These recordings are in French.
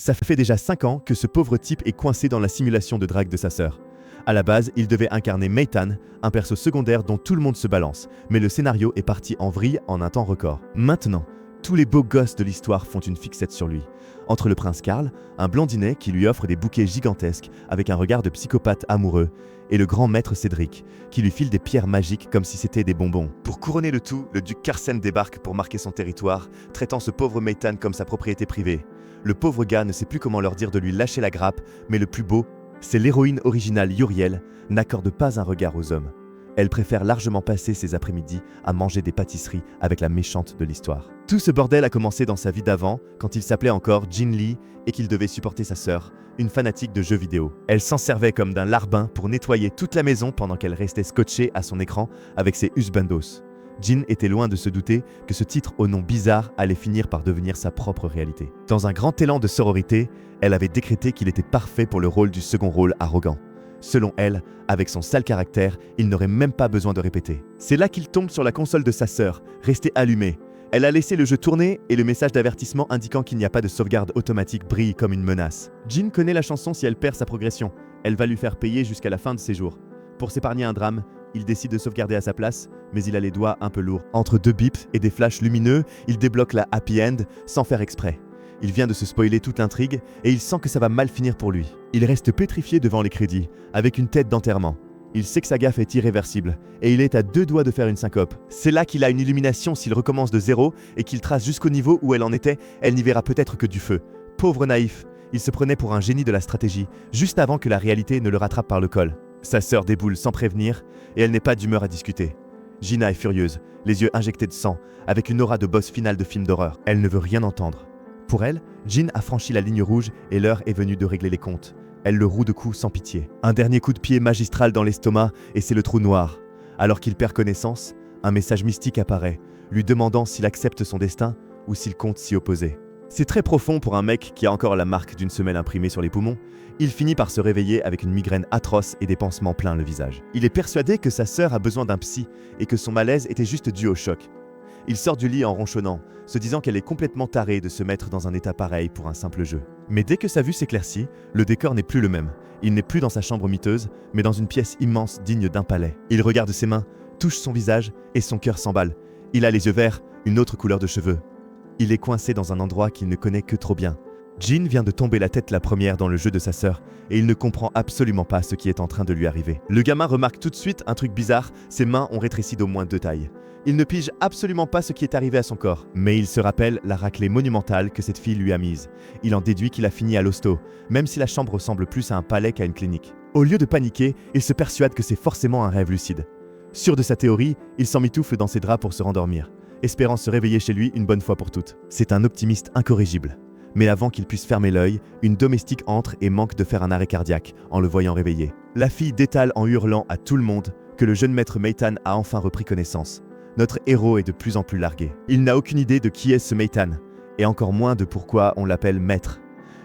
Ça fait déjà 5 ans que ce pauvre type est coincé dans la simulation de drague de sa sœur. À la base, il devait incarner Meitan, un perso secondaire dont tout le monde se balance, mais le scénario est parti en vrille en un temps record. Maintenant, tous les beaux gosses de l'histoire font une fixette sur lui. Entre le prince Karl, un blondinet qui lui offre des bouquets gigantesques avec un regard de psychopathe amoureux, et le grand maître Cédric, qui lui file des pierres magiques comme si c'était des bonbons. Pour couronner le tout, le duc Carsen débarque pour marquer son territoire, traitant ce pauvre Meitan comme sa propriété privée. Le pauvre gars ne sait plus comment leur dire de lui lâcher la grappe, mais le plus beau, c'est l'héroïne originale Yuriel, n'accorde pas un regard aux hommes. Elle préfère largement passer ses après-midi à manger des pâtisseries avec la méchante de l'histoire. Tout ce bordel a commencé dans sa vie d'avant, quand il s'appelait encore Jin Lee et qu'il devait supporter sa sœur, une fanatique de jeux vidéo. Elle s'en servait comme d'un larbin pour nettoyer toute la maison pendant qu'elle restait scotchée à son écran avec ses husbandos. Jin était loin de se douter que ce titre au nom bizarre allait finir par devenir sa propre réalité. Dans un grand élan de sororité, elle avait décrété qu'il était parfait pour le rôle du second rôle arrogant. Selon elle, avec son sale caractère, il n'aurait même pas besoin de répéter. C'est là qu'il tombe sur la console de sa sœur, restée allumée. Elle a laissé le jeu tourner et le message d'avertissement indiquant qu'il n'y a pas de sauvegarde automatique brille comme une menace. Jin connaît la chanson si elle perd sa progression. Elle va lui faire payer jusqu'à la fin de ses jours. Pour s'épargner un drame, il décide de sauvegarder à sa place, mais il a les doigts un peu lourds. Entre deux bips et des flashs lumineux, il débloque la happy end sans faire exprès. Il vient de se spoiler toute l'intrigue et il sent que ça va mal finir pour lui. Il reste pétrifié devant les crédits, avec une tête d'enterrement. Il sait que sa gaffe est irréversible et il est à 2 doigts de faire une syncope. C'est là qu'il a une illumination s'il recommence de zéro et qu'il trace jusqu'au niveau où elle en était, elle n'y verra peut-être que du feu. Pauvre naïf, il se prenait pour un génie de la stratégie, juste avant que la réalité ne le rattrape par le col. Sa sœur déboule sans prévenir et elle n'est pas d'humeur à discuter. Gina est furieuse, les yeux injectés de sang, avec une aura de boss final de film d'horreur. Elle ne veut rien entendre. Pour elle, Jin a franchi la ligne rouge et l'heure est venue de régler les comptes. Elle le roue de coups sans pitié. Un dernier coup de pied magistral dans l'estomac et c'est le trou noir. Alors qu'il perd connaissance, un message mystique apparaît, lui demandant s'il accepte son destin ou s'il compte s'y opposer. C'est très profond pour un mec qui a encore la marque d'une semelle imprimée sur les poumons. Il finit par se réveiller avec une migraine atroce et des pansements plein le visage. Il est persuadé que sa sœur a besoin d'un psy et que son malaise était juste dû au choc. Il sort du lit en ronchonnant, se disant qu'elle est complètement tarée de se mettre dans un état pareil pour un simple jeu. Mais dès que sa vue s'éclaircit, le décor n'est plus le même. Il n'est plus dans sa chambre miteuse, mais dans une pièce immense digne d'un palais. Il regarde ses mains, touche son visage et son cœur s'emballe. Il a les yeux verts, une autre couleur de cheveux. Il est coincé dans un endroit qu'il ne connaît que trop bien. Jin vient de tomber la tête la première dans le jeu de sa sœur et il ne comprend absolument pas ce qui est en train de lui arriver. Le gamin remarque tout de suite un truc bizarre, ses mains ont rétréci d'au moins 2 tailles. Il ne pige absolument pas ce qui est arrivé à son corps, mais il se rappelle la raclée monumentale que cette fille lui a mise. Il en déduit qu'il a fini à l'hosto, même si la chambre ressemble plus à un palais qu'à une clinique. Au lieu de paniquer, il se persuade que c'est forcément un rêve lucide. Sûr de sa théorie, il s'emmitoufle dans ses draps pour se rendormir, espérant se réveiller chez lui une bonne fois pour toutes. C'est un optimiste incorrigible. Mais avant qu'il puisse fermer l'œil, une domestique entre et manque de faire un arrêt cardiaque en le voyant réveillé. La fille détale en hurlant à tout le monde que le jeune maître Meitan a enfin repris connaissance. Notre héros est de plus en plus largué. Il n'a aucune idée de qui est ce Meitan, et encore moins de pourquoi on l'appelle maître.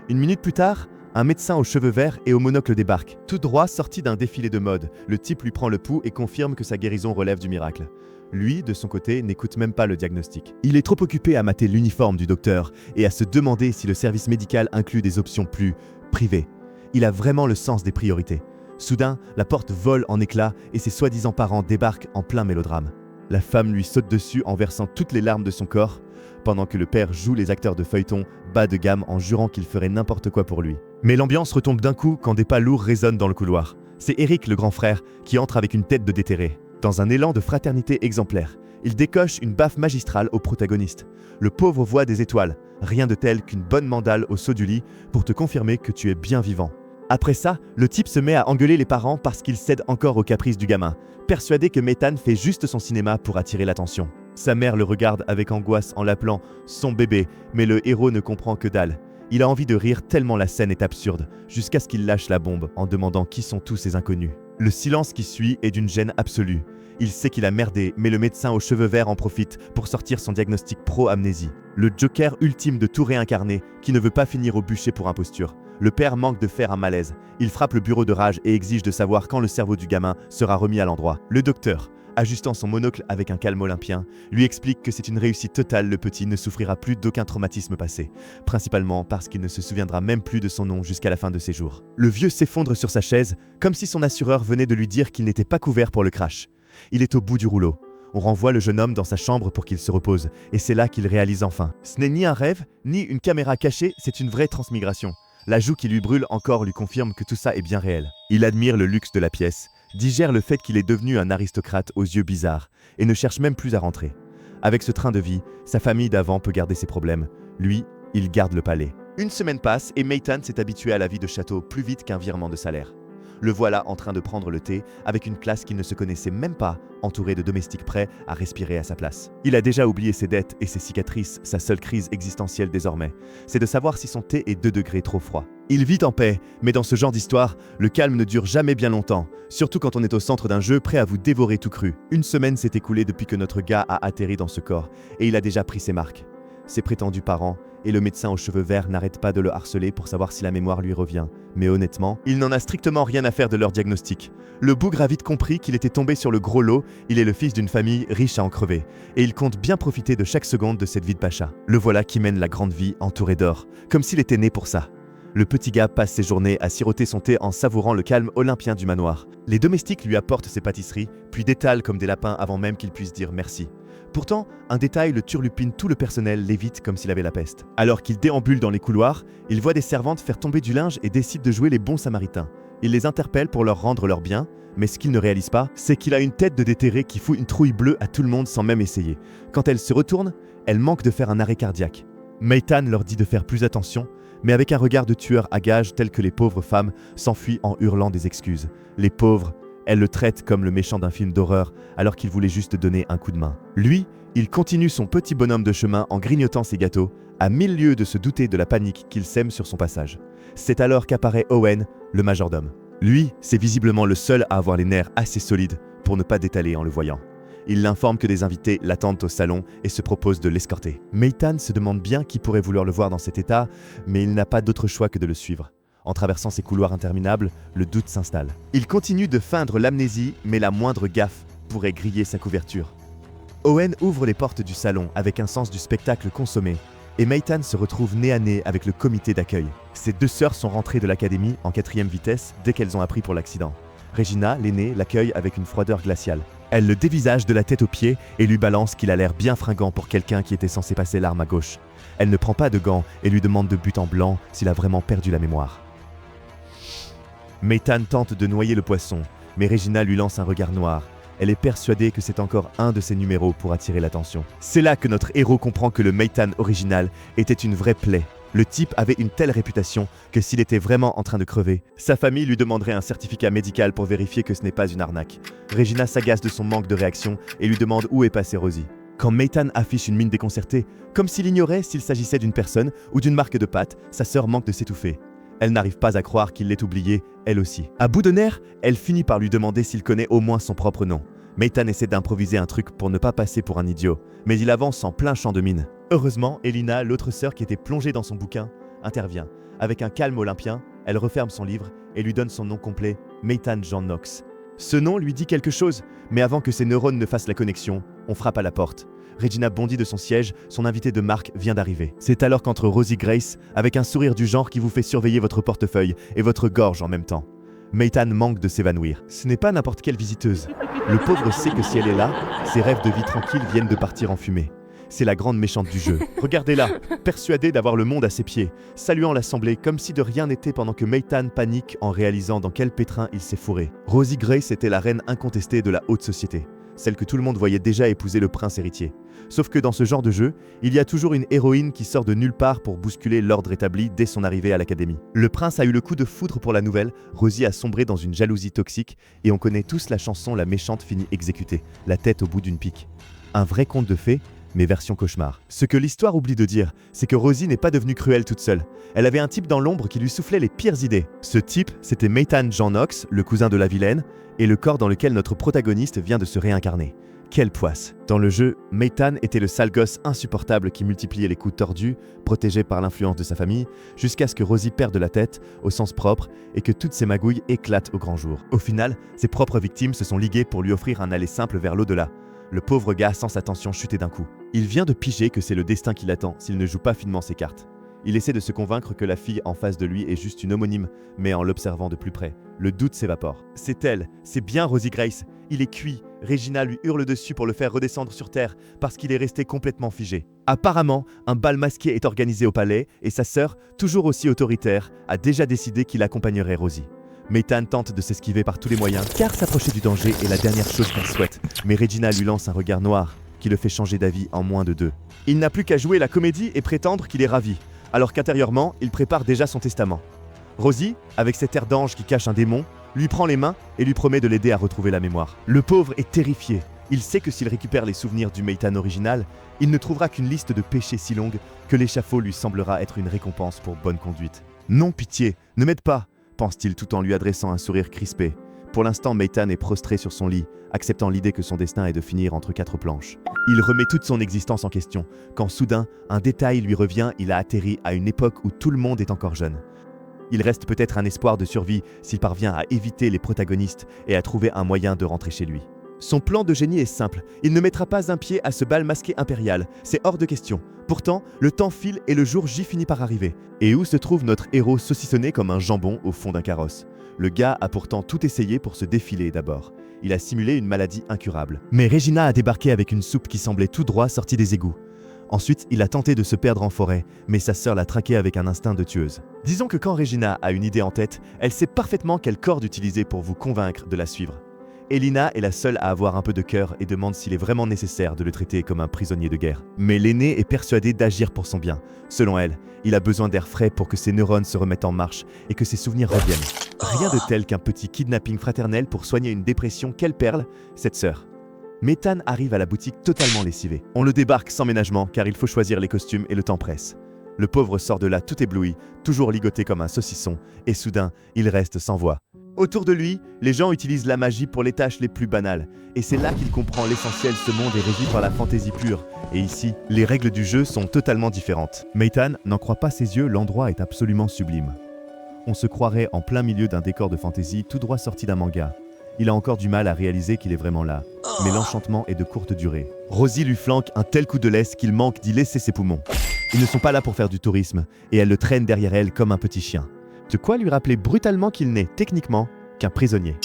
Une minute plus tard, un médecin aux cheveux verts et au monocle débarque. Tout droit sorti d'un défilé de mode, le type lui prend le pouls et confirme que sa guérison relève du miracle. Lui, de son côté, n'écoute même pas le diagnostic. Il est trop occupé à mater l'uniforme du docteur et à se demander si le service médical inclut des options plus privées. Il a vraiment le sens des priorités. Soudain, la porte vole en éclats et ses soi-disant parents débarquent en plein mélodrame. La femme lui saute dessus en versant toutes les larmes de son corps, pendant que le père joue les acteurs de feuilleton bas de gamme en jurant qu'il ferait n'importe quoi pour lui. Mais l'ambiance retombe d'un coup quand des pas lourds résonnent dans le couloir. C'est Eric, le grand frère, qui entre avec une tête de déterré. Dans un élan de fraternité exemplaire, il décoche une baffe magistrale au protagoniste. Le pauvre voit des étoiles, rien de tel qu'une bonne mandale au saut du lit pour te confirmer que tu es bien vivant. Après ça, le type se met à engueuler les parents parce qu'ils cèdent encore aux caprices du gamin, persuadé que Meitan fait juste son cinéma pour attirer l'attention. Sa mère le regarde avec angoisse en l'appelant son bébé, mais le héros ne comprend que dalle. Il a envie de rire tellement la scène est absurde, jusqu'à ce qu'il lâche la bombe en demandant qui sont tous ces inconnus. Le silence qui suit est d'une gêne absolue. Il sait qu'il a merdé, mais le médecin aux cheveux verts en profite pour sortir son diagnostic pro-amnésie. Le Joker ultime de tout réincarné qui ne veut pas finir au bûcher pour imposture. Le père manque de faire un malaise. Il frappe le bureau de rage et exige de savoir quand le cerveau du gamin sera remis à l'endroit. Le docteur, ajustant son monocle avec un calme olympien, lui explique que c'est une réussite totale, le petit ne souffrira plus d'aucun traumatisme passé, principalement parce qu'il ne se souviendra même plus de son nom jusqu'à la fin de ses jours. Le vieux s'effondre sur sa chaise, comme si son assureur venait de lui dire qu'il n'était pas couvert pour le crash. Il est au bout du rouleau. On renvoie le jeune homme dans sa chambre pour qu'il se repose, et c'est là qu'il réalise enfin. Ce n'est ni un rêve, ni une caméra cachée, c'est une vraie transmigration. La joue qui lui brûle encore lui confirme que tout ça est bien réel. Il admire le luxe de la pièce, digère le fait qu'il est devenu un aristocrate aux yeux bizarres, et ne cherche même plus à rentrer. Avec ce train de vie, sa famille d'avant peut garder ses problèmes. Lui, il garde le palais. Une semaine passe et Meitan s'est habitué à la vie de château plus vite qu'un virement de salaire. Le voilà en train de prendre le thé avec une classe qu'il ne se connaissait même pas, entouré de domestiques prêts à respirer à sa place. Il a déjà oublié ses dettes et ses cicatrices, sa seule crise existentielle désormais, c'est de savoir si son thé est 2 degrés trop froid. Il vit en paix, mais dans ce genre d'histoire, le calme ne dure jamais bien longtemps, surtout quand on est au centre d'un jeu prêt à vous dévorer tout cru. Une semaine s'est écoulée depuis que notre gars a atterri dans ce corps, et il a déjà pris ses marques. Ses prétendus parents et le médecin aux cheveux verts n'arrêtent pas de le harceler pour savoir si la mémoire lui revient. Mais honnêtement, il n'en a strictement rien à faire de leur diagnostic. Le bougre a vite compris qu'il était tombé sur le gros lot, il est le fils d'une famille riche à en crever, et il compte bien profiter de chaque seconde de cette vie de pacha. Le voilà qui mène la grande vie entouré d'or, comme s'il était né pour ça. Le petit gars passe ses journées à siroter son thé en savourant le calme olympien du manoir. Les domestiques lui apportent ses pâtisseries, puis détalent comme des lapins avant même qu'il puisse dire merci. Pourtant, un détail le turlupine, tout le personnel l'évite comme s'il avait la peste. Alors qu'il déambule dans les couloirs, il voit des servantes faire tomber du linge et décide de jouer les bons samaritains. Il les interpelle pour leur rendre leur bien, mais ce qu'il ne réalise pas, c'est qu'il a une tête de déterré qui fout une trouille bleue à tout le monde sans même essayer. Quand elle se retourne, elle manque de faire un arrêt cardiaque. Meitan leur dit de faire plus attention, mais avec un regard de tueur à gages tel que les pauvres femmes s'enfuient en hurlant des excuses. Les pauvres, elle le traite comme le méchant d'un film d'horreur alors qu'il voulait juste donner un coup de main. Lui, il continue son petit bonhomme de chemin en grignotant ses gâteaux, à 1000 lieues de se douter de la panique qu'il sème sur son passage. C'est alors qu'apparaît Owen, le majordome. Lui, c'est visiblement le seul à avoir les nerfs assez solides pour ne pas détaler en le voyant. Il l'informe que des invités l'attendent au salon et se propose de l'escorter. Meitan se demande bien qui pourrait vouloir le voir dans cet état, mais il n'a pas d'autre choix que de le suivre. En traversant ces couloirs interminables, le doute s'installe. Il continue de feindre l'amnésie, mais la moindre gaffe pourrait griller sa couverture. Owen ouvre les portes du salon avec un sens du spectacle consommé, et Meitan se retrouve nez à nez avec le comité d'accueil. Ses 2 sœurs sont rentrées de l'académie en 4e vitesse dès qu'elles ont appris pour l'accident. Regina, l'aînée, l'accueille avec une froideur glaciale. Elle le dévisage de la tête aux pieds et lui balance qu'il a l'air bien fringant pour quelqu'un qui était censé passer l'arme à gauche. Elle ne prend pas de gants et lui demande de but en blanc s'il a vraiment perdu la mémoire. Meitan tente de noyer le poisson, mais Regina lui lance un regard noir. Elle est persuadée que c'est encore un de ses numéros pour attirer l'attention. C'est là que notre héros comprend que le Meitan original était une vraie plaie. Le type avait une telle réputation que s'il était vraiment en train de crever, sa famille lui demanderait un certificat médical pour vérifier que ce n'est pas une arnaque. Regina s'agace de son manque de réaction et lui demande où est passée Rosie. Quand Meitan affiche une mine déconcertée, comme s'il ignorait s'il s'agissait d'une personne ou d'une marque de pâtes, sa sœur manque de s'étouffer. Elle n'arrive pas à croire qu'il l'ait oubliée, elle aussi. À bout de nerfs, elle finit par lui demander s'il connaît au moins son propre nom. Meitan essaie d'improviser un truc pour ne pas passer pour un idiot, mais il avance en plein champ de mine. Heureusement, Elina, l'autre sœur qui était plongée dans son bouquin, intervient. Avec un calme olympien, elle referme son livre et lui donne son nom complet, Meitan Jean Knox. Ce nom lui dit quelque chose, mais avant que ses neurones ne fassent la connexion, on frappe à la porte. Regina bondit de son siège, son invité de marque vient d'arriver. C'est alors qu'entre Rosie Grace, avec un sourire du genre qui vous fait surveiller votre portefeuille et votre gorge en même temps. Meitan manque de s'évanouir. Ce n'est pas n'importe quelle visiteuse. Le pauvre sait que si elle est là, ses rêves de vie tranquille viennent de partir en fumée. C'est la grande méchante du jeu. Regardez-la, persuadée d'avoir le monde à ses pieds, saluant l'assemblée comme si de rien n'était pendant que Meitan panique en réalisant dans quel pétrin il s'est fourré. Rosie Grace était la reine incontestée de la haute société, celle que tout le monde voyait déjà épouser le prince héritier. Sauf que dans ce genre de jeu, il y a toujours une héroïne qui sort de nulle part pour bousculer l'ordre établi dès son arrivée à l'académie. Le prince a eu le coup de foudre pour la nouvelle, Rosie a sombré dans une jalousie toxique, et on connaît tous la chanson La méchante finit exécutée, la tête au bout d'une pique. Un vrai conte de fées, mais version cauchemar. Ce que l'histoire oublie de dire, c'est que Rosie n'est pas devenue cruelle toute seule. Elle avait un type dans l'ombre qui lui soufflait les pires idées. Ce type, c'était Meitan Jean Knox, le cousin de la vilaine, et le corps dans lequel notre protagoniste vient de se réincarner. quelle poisse! Dans le jeu, Meitan était le sale gosse insupportable qui multipliait les coups tordus, protégé par l'influence de sa famille, jusqu'à ce que Rosie perde la tête, au sens propre, et que toutes ses magouilles éclatent au grand jour. Au final, ses propres victimes se sont liguées pour lui offrir un aller simple vers l'au-delà. Le pauvre gars sent sa tension chuter d'un coup. Il vient de piger que c'est le destin qui l'attend s'il ne joue pas finement ses cartes. Il essaie de se convaincre que la fille en face de lui est juste une homonyme, mais en l'observant de plus près, le doute s'évapore. C'est elle, c'est bien Rosie Grace. Il est cuit. Regina lui hurle dessus pour le faire redescendre sur Terre parce qu'il est resté complètement figé. Apparemment, un bal masqué est organisé au palais et sa sœur, toujours aussi autoritaire, a déjà décidé qu'il accompagnerait Rosie. Meitan tente de s'esquiver par tous les moyens car s'approcher du danger est la dernière chose qu'il souhaite, mais Regina lui lance un regard noir qui le fait changer d'avis en moins de 2. Il n'a plus qu'à jouer la comédie et prétendre qu'il est ravi, alors qu'intérieurement, il prépare déjà son testament. Rosie, avec cet air d'ange qui cache un démon, lui prend les mains et lui promet de l'aider à retrouver la mémoire. Le pauvre est terrifié. Il sait que s'il récupère les souvenirs du Meitan original, il ne trouvera qu'une liste de péchés si longue que l'échafaud lui semblera être une récompense pour bonne conduite. Non, pitié, ne m'aide pas, pense-t-il tout en lui adressant un sourire crispé. Pour l'instant, Meitan est prostré sur son lit, acceptant l'idée que son destin est de finir entre 4 planches. Il remet toute son existence en question, quand soudain, un détail lui revient, il a atterri à une époque où tout le monde est encore jeune. Il reste peut-être un espoir de survie s'il parvient à éviter les protagonistes et à trouver un moyen de rentrer chez lui. Son plan de génie est simple, il ne mettra pas un pied à ce bal masqué impérial, c'est hors de question. Pourtant, le temps file et le jour J finit par arriver. Et où se trouve notre héros saucissonné comme un jambon au fond d'un carrosse? Le gars a pourtant tout essayé pour se défiler d'abord. Il a simulé une maladie incurable. Mais Regina a débarqué avec une soupe qui semblait tout droit sortie des égouts. Ensuite, il a tenté de se perdre en forêt, mais sa sœur l'a traqué avec un instinct de tueuse. Disons que quand Regina a une idée en tête, elle sait parfaitement quelle corde utiliser pour vous convaincre de la suivre. Elina est la seule à avoir un peu de cœur et demande s'il est vraiment nécessaire de le traiter comme un prisonnier de guerre. Mais l'aînée est persuadée d'agir pour son bien. Selon elle, il a besoin d'air frais pour que ses neurones se remettent en marche et que ses souvenirs reviennent. Rien de tel qu'un petit kidnapping fraternel pour soigner une dépression qu'elle perle, cette sœur. Meitan arrive à la boutique totalement lessivé. On le débarque sans ménagement car il faut choisir les costumes et le temps presse. Le pauvre sort de là tout ébloui, toujours ligoté comme un saucisson, et soudain, il reste sans voix. Autour de lui, les gens utilisent la magie pour les tâches les plus banales, et c'est là qu'il comprend l'essentiel, ce monde est régi par la fantaisie pure, et ici, les règles du jeu sont totalement différentes. Meitan n'en croit pas ses yeux, l'endroit est absolument sublime. On se croirait en plein milieu d'un décor de fantaisie tout droit sorti d'un manga. Il a encore du mal à réaliser qu'il est vraiment là, mais l'enchantement est de courte durée. Rosie lui flanque un tel coup de laisse qu'il manque d'y laisser ses poumons. Ils ne sont pas là pour faire du tourisme, et elle le traîne derrière elle comme un petit chien. De quoi lui rappeler brutalement qu'il n'est, techniquement, qu'un prisonnier.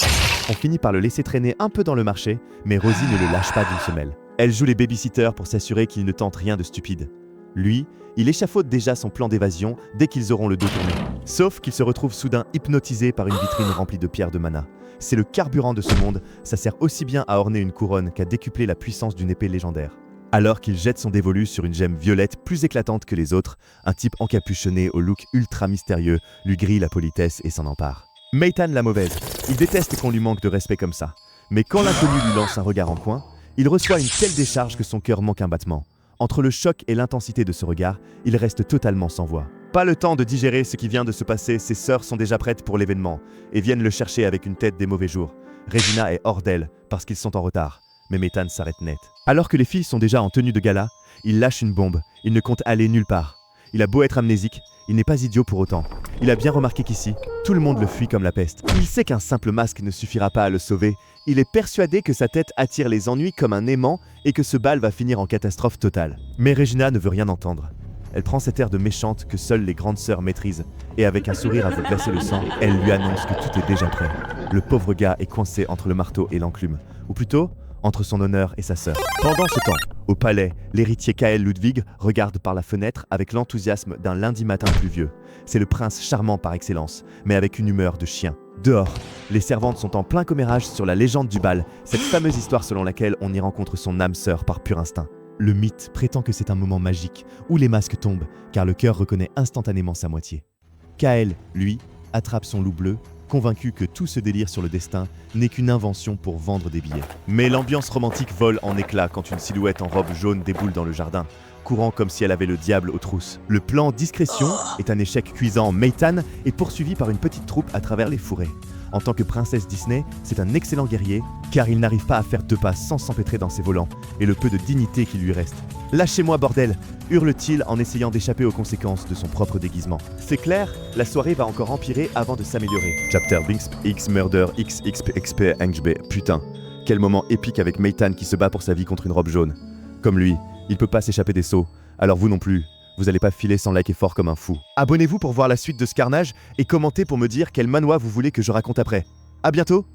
On finit par le laisser traîner un peu dans le marché, mais Rosie ne le lâche pas d'une semelle. Elle joue les babysitters pour s'assurer qu'il ne tente rien de stupide. Lui, il échafaude déjà son plan d'évasion dès qu'ils auront le dos tourné. Sauf qu'il se retrouve soudain hypnotisé par une vitrine remplie de pierres de mana. C'est le carburant de ce monde, ça sert aussi bien à orner une couronne qu'à décupler la puissance d'une épée légendaire. Alors qu'il jette son dévolu sur une gemme violette plus éclatante que les autres, un type encapuchonné au look ultra mystérieux lui grille la politesse et s'en empare. Meitan la mauvaise, il déteste qu'on lui manque de respect comme ça. Mais quand l'inconnu lui lance un regard en coin, il reçoit une telle décharge que son cœur manque un battement. Entre le choc et l'intensité de ce regard, il reste totalement sans voix. Pas le temps de digérer ce qui vient de se passer, ses sœurs sont déjà prêtes pour l'événement et viennent le chercher avec une tête des mauvais jours. Regina est hors d'elle parce qu'ils sont en retard, mais Meitan s'arrête net. Alors que les filles sont déjà en tenue de gala, il lâche une bombe, il ne compte aller nulle part. Il a beau être amnésique, il n'est pas idiot pour autant. Il a bien remarqué qu'ici, tout le monde le fuit comme la peste. Il sait qu'un simple masque ne suffira pas à le sauver. Il est persuadé que sa tête attire les ennuis comme un aimant et que ce bal va finir en catastrophe totale. Mais Regina ne veut rien entendre. Elle prend cet air de méchante que seules les grandes sœurs maîtrisent, et avec un sourire à vous glacer le sang, elle lui annonce que tout est déjà prêt. Le pauvre gars est coincé entre le marteau et l'enclume, ou plutôt, entre son honneur et sa sœur. Pendant ce temps, au palais, l'héritier Kael Ludwig regarde par la fenêtre avec l'enthousiasme d'un lundi matin pluvieux. C'est le prince charmant par excellence, mais avec une humeur de chien. Dehors, les servantes sont en plein commérage sur la légende du bal, cette fameuse histoire selon laquelle on y rencontre son âme sœur par pur instinct. Le mythe prétend que c'est un moment magique, où les masques tombent, car le cœur reconnaît instantanément sa moitié. Kael, lui, attrape son loup bleu, convaincu que tout ce délire sur le destin n'est qu'une invention pour vendre des billets. Mais l'ambiance romantique vole en éclats quand une silhouette en robe jaune déboule dans le jardin, courant comme si elle avait le diable aux trousses. Le plan discrétion est un échec cuisant. Meitan est poursuivi par une petite troupe à travers les fourrés. En tant que princesse Disney, c'est un excellent guerrier, car il n'arrive pas à faire 2 pas sans s'empêtrer dans ses volants, et le peu de dignité qui lui reste. « Lâchez-moi, bordel !» hurle-t-il en essayant d'échapper aux conséquences de son propre déguisement. C'est clair, la soirée va encore empirer avant de s'améliorer. Chapter Binks X Murder XXXP NGB. Putain, quel moment épique avec Meitan qui se bat pour sa vie contre une robe jaune. Comme lui, il peut pas s'échapper des sauts, alors vous non plus. Vous allez pas filer sans liker fort comme un fou. Abonnez-vous pour voir la suite de ce carnage et commentez pour me dire quel manoir vous voulez que je raconte après. À bientôt!